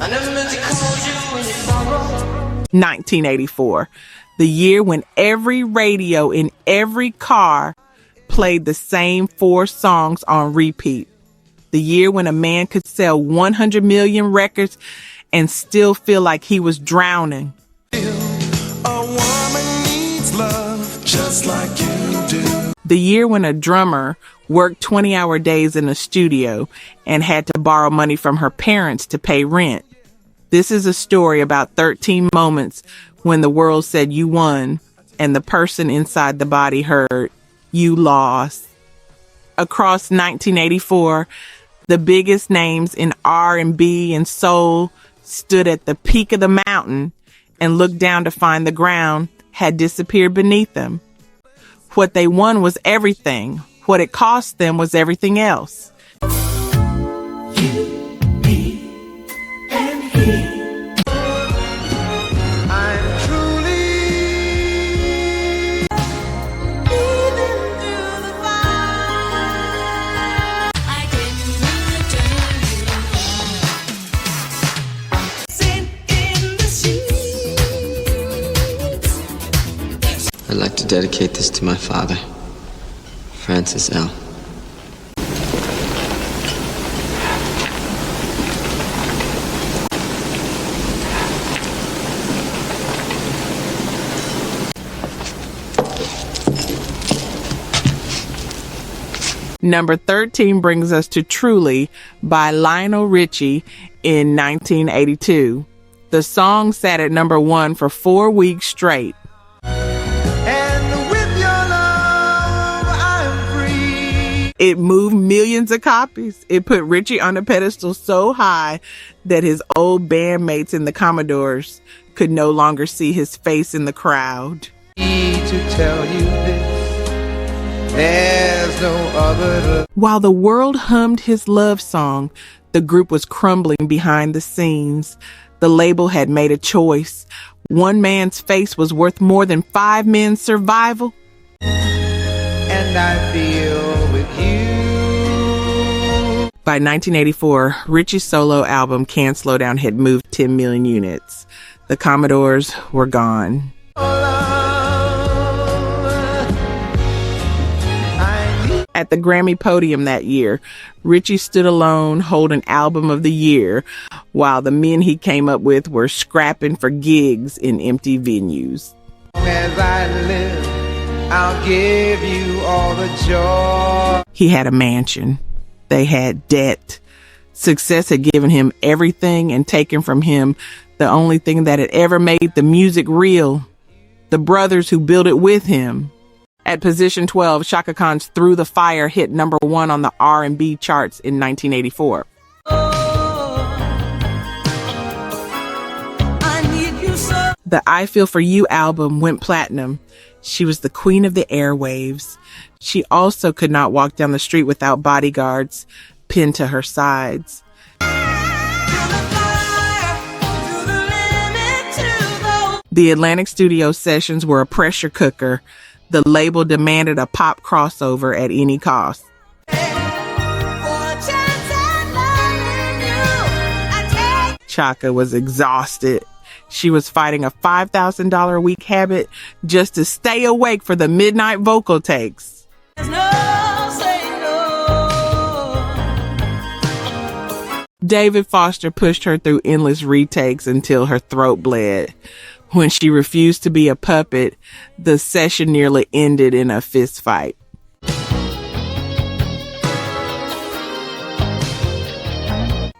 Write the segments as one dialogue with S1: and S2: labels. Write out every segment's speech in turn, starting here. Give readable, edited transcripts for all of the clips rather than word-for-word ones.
S1: I never meant to call you when you borrow.
S2: 1984, the year when every radio in every car played the same 4 songs on repeat. The year when a man could sell 100 million records and still feel like he was drowning.
S3: A woman needs love just like you do.
S2: The year when a drummer worked 20-hour days in a studio and had to borrow money from her parents to pay rent. This is a story about 13 moments when the world said you won and the person inside the body heard you lost. Across 1984, the biggest names in R&B and soul stood at the peak of the mountain and looked down to find the ground had disappeared beneath them. What they won was everything. What it cost them was everything else.
S4: I'd like to dedicate this to my father, Francis L.
S2: Number 13 brings us to Truly by Lionel Richie in 1982. The song sat at number 1 for 4 weeks straight. It moved millions of copies. It put Richie on a pedestal so high that his old bandmates in the Commodores could no longer see his face in the crowd.
S5: To tell you this, there's no other.
S2: While the world hummed his love song, the group was crumbling behind the scenes. The label had made a choice. One man's face was worth more than 5 men's survival.
S5: And I feel with you.
S2: By 1984, Richie's solo album Can't Slow Down had moved 10 million units. The Commodores were gone. At the Grammy podium that year, Richie stood alone holding Album of the Year, while the men he came up with were scrapping for gigs in empty venues.
S5: As I live, I'll give you all the joy.
S2: He had a mansion. They had debt. Success had given him everything and taken from him the only thing that had ever made the music real. The brothers who built it with him. At position 12, Chaka Khan's Through the Fire hit number 1 on the R&B charts in 1984. The I Feel For You album went platinum. She was the queen of the airwaves. She also could not walk down the street without bodyguards pinned to her sides. The Atlantic studio sessions were a pressure cooker. The label demanded a pop crossover at any cost. Chaka was exhausted. She was fighting a $5,000 a week habit just to stay awake for the midnight vocal takes. David Foster pushed her through endless retakes until her throat bled. When she refused to be a puppet, the session nearly ended in a fist fight.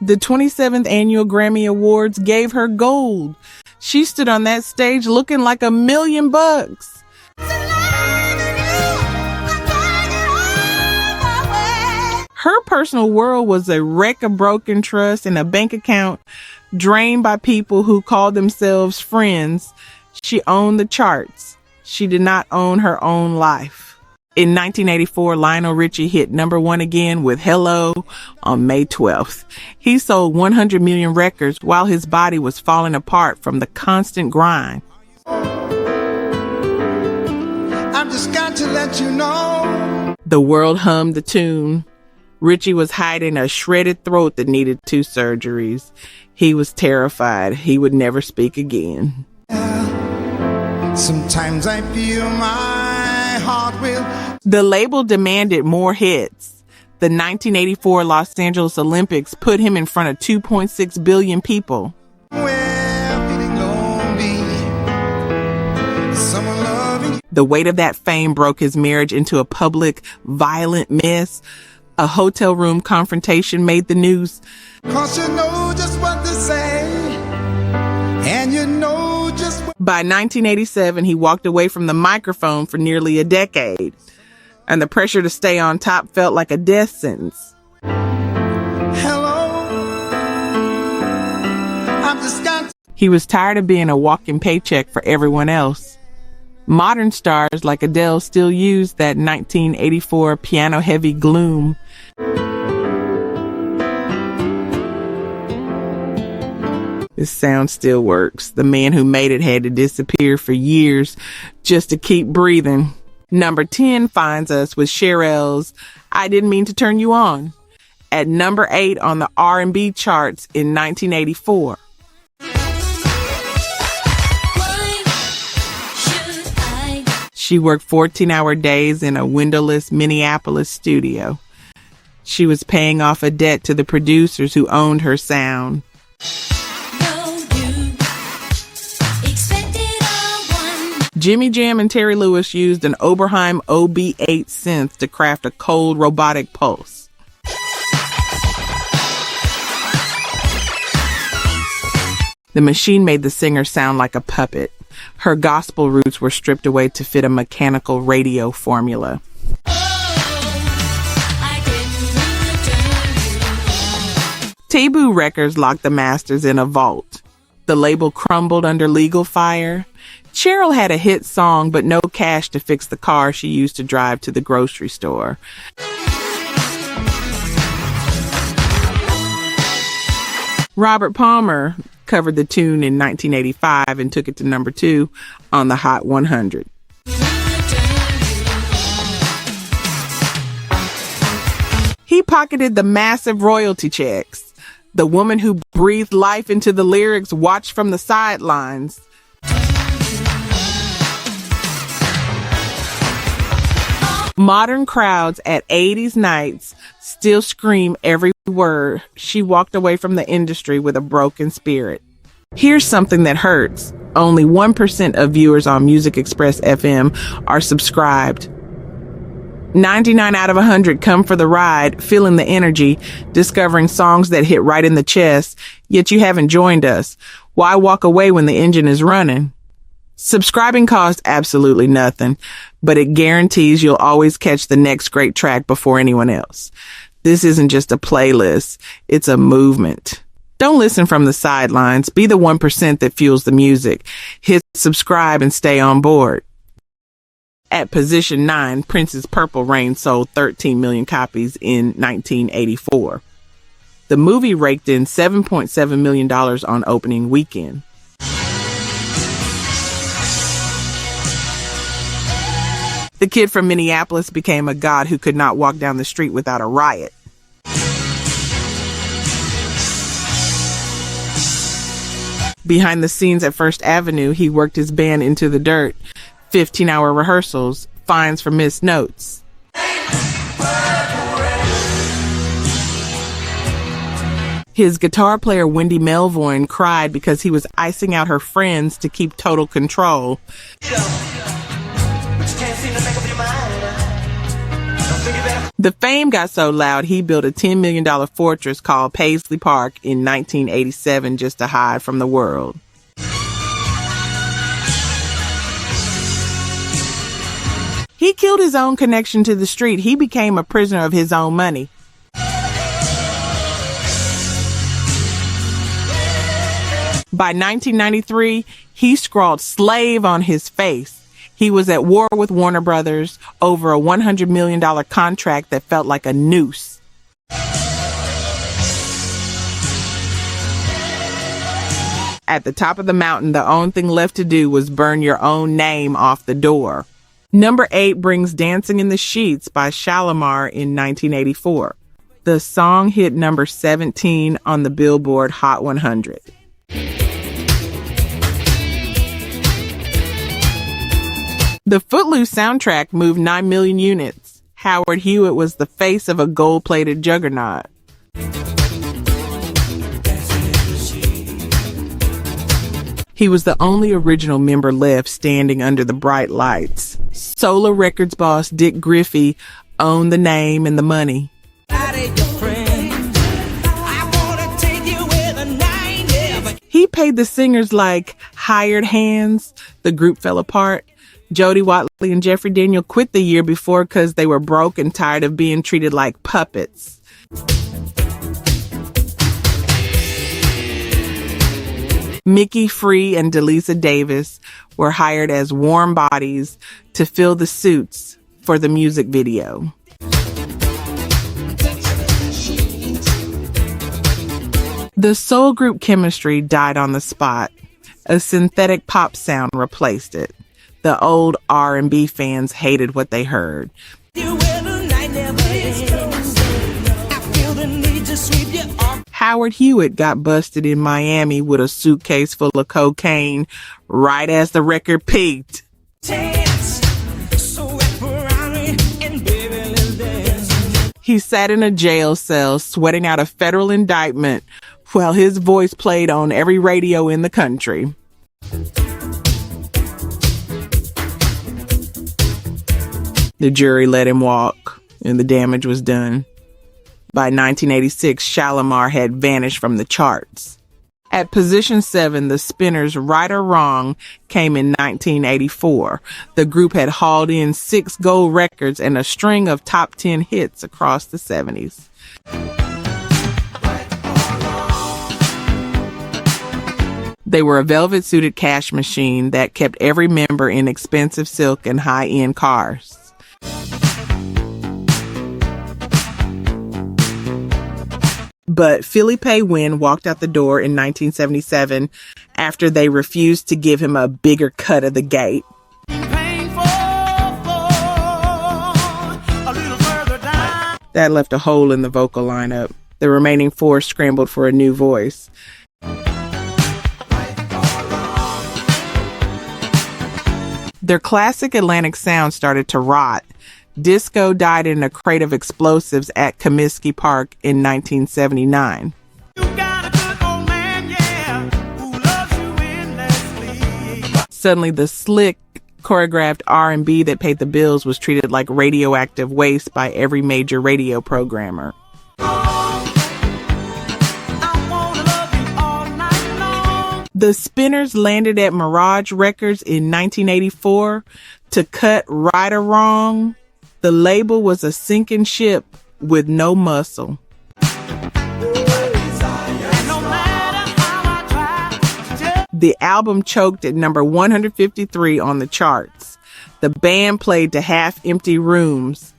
S2: The 27th Annual Grammy Awards gave her gold. She stood on that stage looking like $1 million. Her personal world was a wreck of broken trust and a bank account drained by people who called themselves friends. She owned the charts. She did not own her own life. In 1984, Lionel Richie hit number 1 again with Hello on May 12th. He sold 100 million records while his body was falling apart from the constant grind.
S5: I've just got to let you know.
S2: The world hummed the tune. Richie was hiding a shredded throat that needed 2 surgeries. He was terrified he would never speak again.
S5: Sometimes I feel my heart will.
S2: The label demanded more hits. The 1984 Los Angeles Olympics put him in front of 2.6 billion people. The weight of that fame broke his marriage into a public, violent mess. A hotel room confrontation made the news.
S5: 'Cause you know just what to say, and you know just what.
S2: By 1987, he walked away from the microphone for nearly a decade, and the pressure to stay on top felt like a death sentence.
S5: Hello, I've just got.
S2: He was tired of being a walking paycheck for everyone else. Modern stars like Adele still use that 1984 piano-heavy gloom. This sound still works. The man who made it had to disappear for years just to keep breathing. Number 10 finds us with Cherrelle's I Didn't Mean to Turn You On, at number 8 on the R&B charts in 1984. She worked 14-hour days in a windowless Minneapolis studio. She was paying off a debt to the producers who owned her sound. Jimmy Jam and Terry Lewis used an Oberheim OB8 synth to craft a cold robotic pulse. The machine made the singer sound like a puppet. Her gospel roots were stripped away to fit a mechanical radio formula. Taboo Records locked the masters in a vault. The label crumbled under legal fire. Cherrelle had a hit song, but no cash to fix the car she used to drive to the grocery store. Robert Palmer covered the tune in 1985 and took it to number 2 on the Hot 100. He pocketed the massive royalty checks. The woman who breathed life into the lyrics watched from the sidelines. Modern crowds at 80s nights still scream every word. She walked away from the industry with a broken spirit. Here's something that hurts. Only 1% of viewers on Music Express FM are subscribed. 99 out of 100 come for the ride, feeling the energy, discovering songs that hit right in the chest, yet you haven't joined us. Why walk away when the engine is running? Subscribing costs absolutely nothing, but it guarantees you'll always catch the next great track before anyone else. This isn't just a playlist, it's a movement. Don't listen from the sidelines. Be the 1% that fuels the music. Hit subscribe and stay on board. At position 9, Prince's Purple Rain sold 13 million copies in 1984. The movie raked in $7.7 million on opening weekend. The kid from Minneapolis became a god who could not walk down the street without a riot. Behind the scenes at First Avenue, he worked his band into the dirt. 15-hour rehearsals, fines for missed notes. His guitar player, Wendy Melvoin, cried because he was icing out her friends to keep total control. The fame got so loud, he built a $10 million fortress called Paisley Park in 1987 just to hide from the world. He killed his own connection to the street. He became a prisoner of his own money. By 1993, he scrawled slave on his face. He was at war with Warner Brothers over a $100 million contract that felt like a noose. At the top of the mountain, the only thing left to do was burn your own name off the door. Number 8 brings Dancing in the Sheets by Shalamar in 1984. The song hit number 17 on the Billboard Hot 100. The Footloose soundtrack moved 9 million units. Howard Hewitt was the face of a gold-plated juggernaut. He was the only original member left standing under the bright lights. Solar Records boss Dick Griffey owned the name and the money. He paid the singers like hired hands. The group fell apart. Jody Watley and Jeffrey Daniel quit the year before because they were broke and tired of being treated like puppets. Mickey Free and Delisa Davis were hired as warm bodies to fill the suits for the music video. The soul group Chemistry died on the spot. A synthetic pop sound replaced it. The old R&B fans hated what they heard. Howard Hewitt got busted in Miami with a suitcase full of cocaine right as the record peaked. He sat in a jail cell sweating out a federal indictment while his voice played on every radio in the country. The jury let him walk, and the damage was done. By 1986, Shalamar had vanished from the charts. At position 7, the Spinners' Right or Wrong came in 1984. The group had hauled in 6 gold records and a string of top 10 hits across the 70s. They were a velvet-suited cash machine that kept every member in expensive silk and high-end cars. But Philip Wynne walked out the door in 1977 after they refused to give him a bigger cut of the gate. That left a hole in the vocal lineup. The remaining 4 scrambled for a new voice. Their classic Atlantic sound started to rot. Disco died in a crate of explosives at Comiskey Park in 1979. Suddenly, the slick, choreographed R&B that paid the bills was treated like radioactive waste by every major radio programmer. The Spinners landed at Mirage Records in 1984 to cut Right or Wrong. The label was a sinking ship with no muscle. The album choked at number 153 on the charts. The band played to half-empty rooms.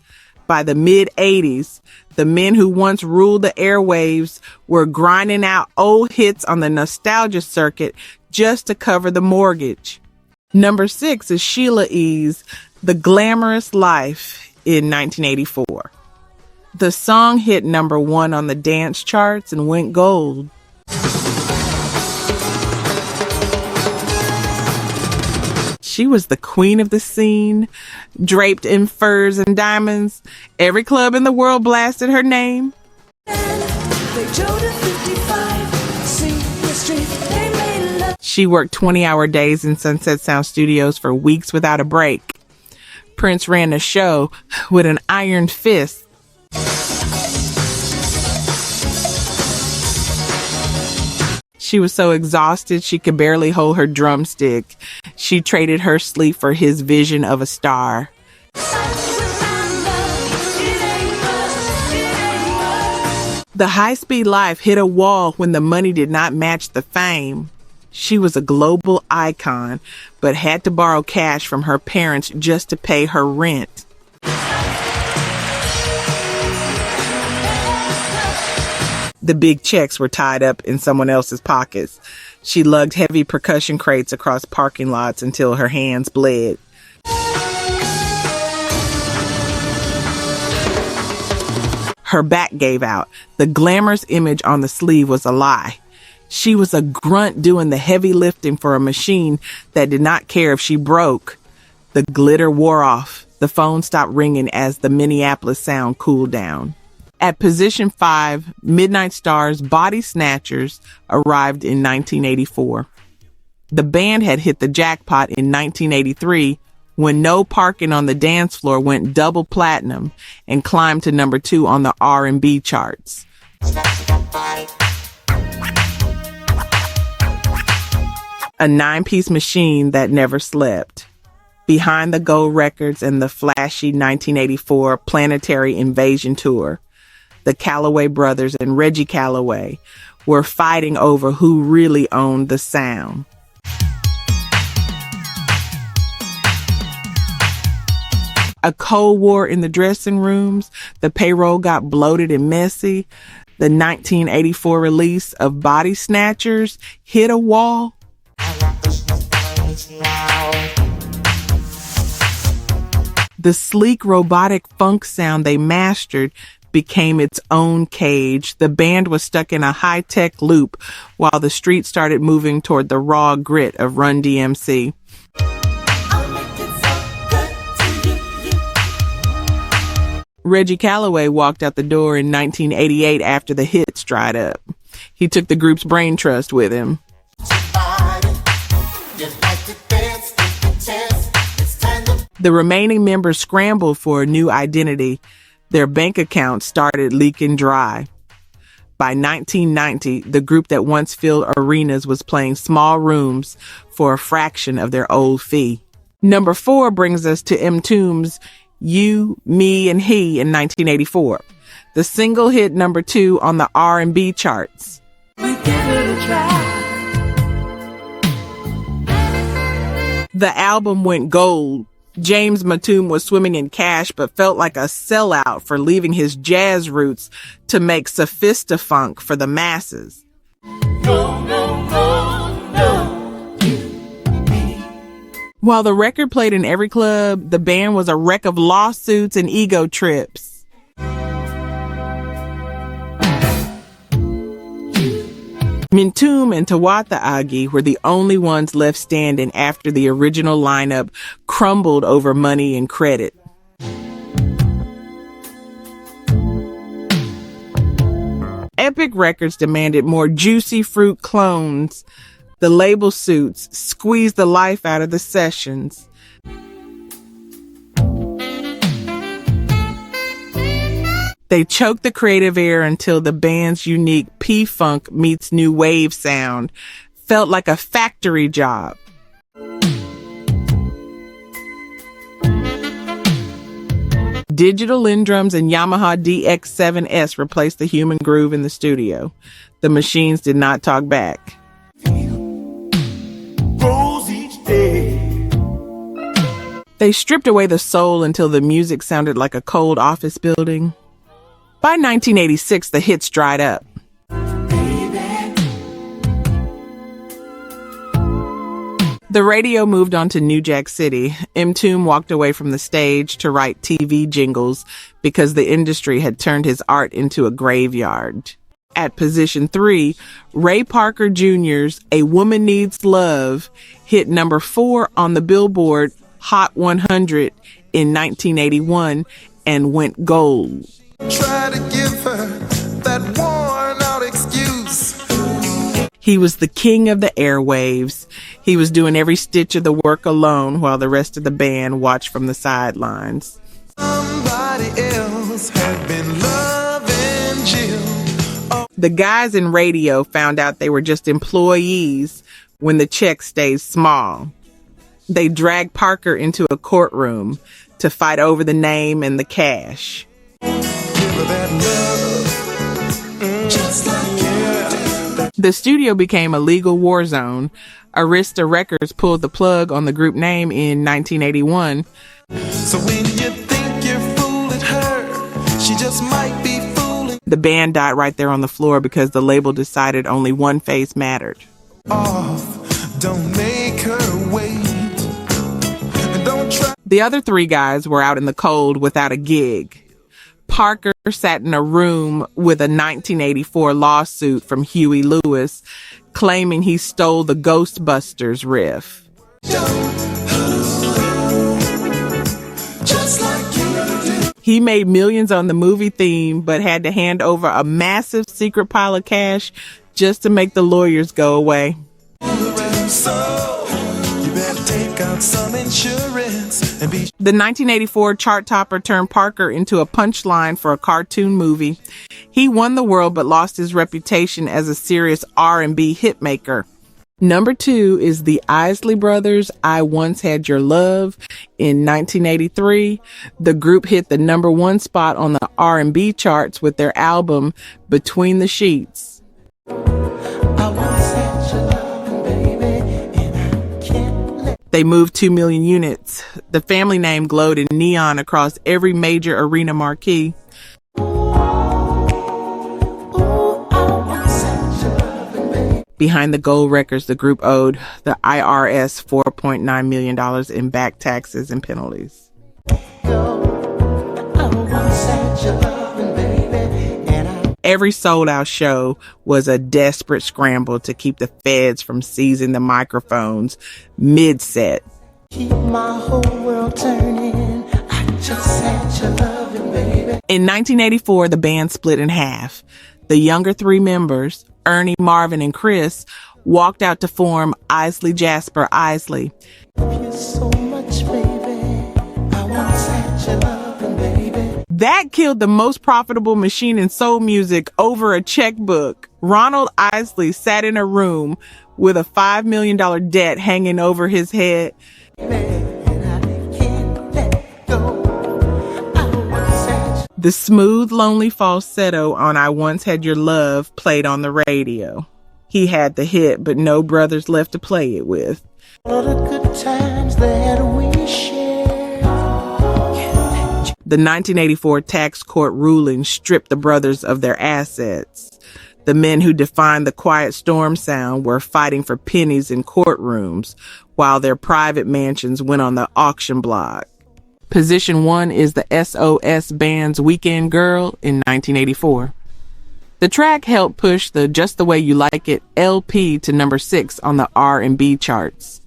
S2: By the mid-'80s, the men who once ruled the airwaves were grinding out old hits on the nostalgia circuit just to cover the mortgage. Number 6 is Sheila E.'s The Glamorous Life in 1984. The song hit number 1 on the dance charts and went gold. She was the queen of the scene, draped in furs and diamonds. Every club in the world blasted her name. She worked 20-hour days in Sunset Sound Studios for weeks without a break. Prince ran the show with an iron fist. She was so exhausted she could barely hold her drumstick. She traded her sleep for his vision of a star. The high-speed life hit a wall when the money did not match the fame. She was a global icon, but had to borrow cash from her parents just to pay her rent. The big checks were tied up in someone else's pockets. She lugged heavy percussion crates across parking lots until her hands bled. Her back gave out. The Glamorous image on the sleeve was a lie. She was a grunt doing the heavy lifting for a machine that did not care if she broke. The glitter wore off. The phone stopped ringing as the Minneapolis sound cooled down. At position 5, Midnight Star's Body Snatchers arrived in 1984. The band had hit the jackpot in 1983 when No Parking on the Dance Floor went double platinum and climbed to number 2 on the R&B charts. A 9-piece machine that never slept. Behind the gold records and the flashy 1984 Planetary Invasion Tour, the Calloway brothers and Reggie Calloway were fighting over who really owned the sound. A Cold War in the dressing rooms, the payroll got bloated and messy. The 1984 release of Body Snatchers hit a wall. The sleek robotic funk sound they mastered became its own cage. The band was stuck in a high-tech loop while the street started moving toward the raw grit of Run DMC. Reggie Calloway walked out the door in 1988 after the hits dried up. He took the group's brain trust with him. The remaining members scrambled for a new identity. Their bank accounts started leaking dry. By 1990, the group that once filled arenas was playing small rooms for a fraction of their old fee. Number 4 brings us to Mtume's You, Me, and He in 1984. The single hit number 2 on the R&B charts.
S1: We give it a try.
S2: The album went gold. James Mtume was swimming in cash but felt like a sellout for leaving his jazz roots to make sophistifunk for the masses. While the record played in every club, the band was a wreck of lawsuits and ego trips. Mtume and Tawatha Agi were the only ones left standing after the original lineup crumbled over money and credit. Epic Records demanded more juicy fruit clones. The label suits squeezed the life out of the sessions. They choked the creative air until the band's unique P-Funk meets new wave sound felt like a factory job. Digital Lindrums and Yamaha DX7S replaced the human groove in the studio. The machines did not talk back. They stripped away the soul until the music sounded like a cold office building. By 1986, the hits dried up. The radio moved on to New Jack City. Mtume walked away from the stage to write TV jingles because the industry had turned his art into a graveyard. At position 3, Ray Parker Jr.'s A Woman Needs Love hit number 4 on the Billboard Hot 100 in 1981 and went gold.
S3: Try to give her that worn out excuse.
S2: He was the king of the airwaves. He was doing every stitch of the work alone while the rest of the band watched from the sidelines.
S3: Somebody else had been loving Jill. Oh.
S2: The guys in Raydio found out they were just employees when the check stayed small. They dragged Parker into a courtroom to fight over the name and the cash. The studio became a legal war zone. Arista Records pulled the plug on the group name in 1981.
S3: So when you think you're fooling her, she just might be fooling.
S2: The band died right there on the floor because the label decided only one face mattered.
S3: Off, don't make her wait. And don't try.
S2: The other 3 guys were out in the cold without a gig. Parker sat in a room with a 1984 lawsuit from Huey Lewis, claiming he stole the Ghostbusters riff.
S3: Just like you do.
S2: He made millions on the movie theme, but had to hand over a massive secret pile of cash just to make the lawyers go away.
S3: So you better take out some insurance and be.
S2: The 1984 chart topper turned Parker into a punchline for a cartoon movie. He won the world but lost his reputation as a serious R&B hitmaker. Number 2 is the Isley Brothers' I Once Had Your Love. In 1983, the group hit the number 1 spot on the R&B charts with their album Between the Sheets. They moved 2 million units. The family name glowed in neon across every major arena marquee. Behind the gold records, the group owed the IRS $4.9 million in back taxes and penalties. Every sold-out show was a desperate scramble to keep the feds from seizing the microphones mid-set.
S1: Keep my whole world turning. I just had your loving, baby.
S2: In 1984, the band split in half. The younger 3 members, Ernie, Marvin, and Chris, walked out to form Isley Jasper Isley.
S1: You so much, baby. I once had your loving, baby.
S2: That killed the most profitable machine in soul music over a checkbook. Ronald Isley sat in a room with a $5 million debt hanging over his head. The smooth, lonely falsetto on I Once Had Your Love played on the radio. He had the hit, but no brothers left to play it with.
S1: All the good times that we shared.
S2: The 1984 tax court ruling stripped the brothers of their assets. The men who defined the quiet storm sound were fighting for pennies in courtrooms, while their private mansions went on the auction block. Position 1 is the SOS Band's Weekend Girl in 1984. The track helped push the Just the Way You Like It LP to number 6 on the R&B charts.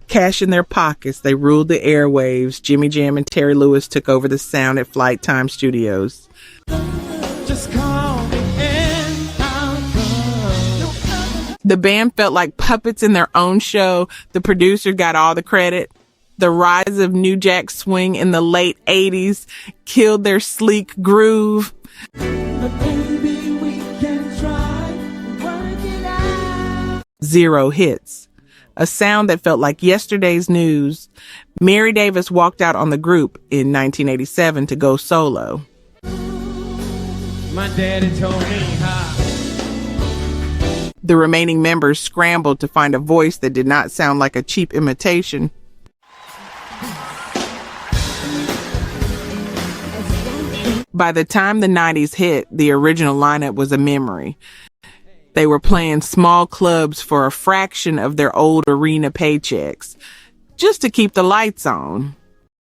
S2: Cash in their pockets, they ruled the airwaves. Jimmy Jam and Terry Lewis took over the sound at Flight Time Studios.
S1: Just call me and I'll come.
S2: The band felt like puppets in their own show. The producer got all the credit. The rise of New Jack Swing in the late 80s killed their sleek groove.
S1: But baby, we can try, work it out.
S2: 0 hits. A sound that felt like yesterday's news. Mary Davis walked out on the group in 1987 to go solo.
S5: My daddy told me how.
S2: The remaining members scrambled to find a voice that did not sound like a cheap imitation. By the time the 90s hit, the original lineup was a memory. They were playing small clubs for a fraction of their old arena paychecks, just to keep the lights on.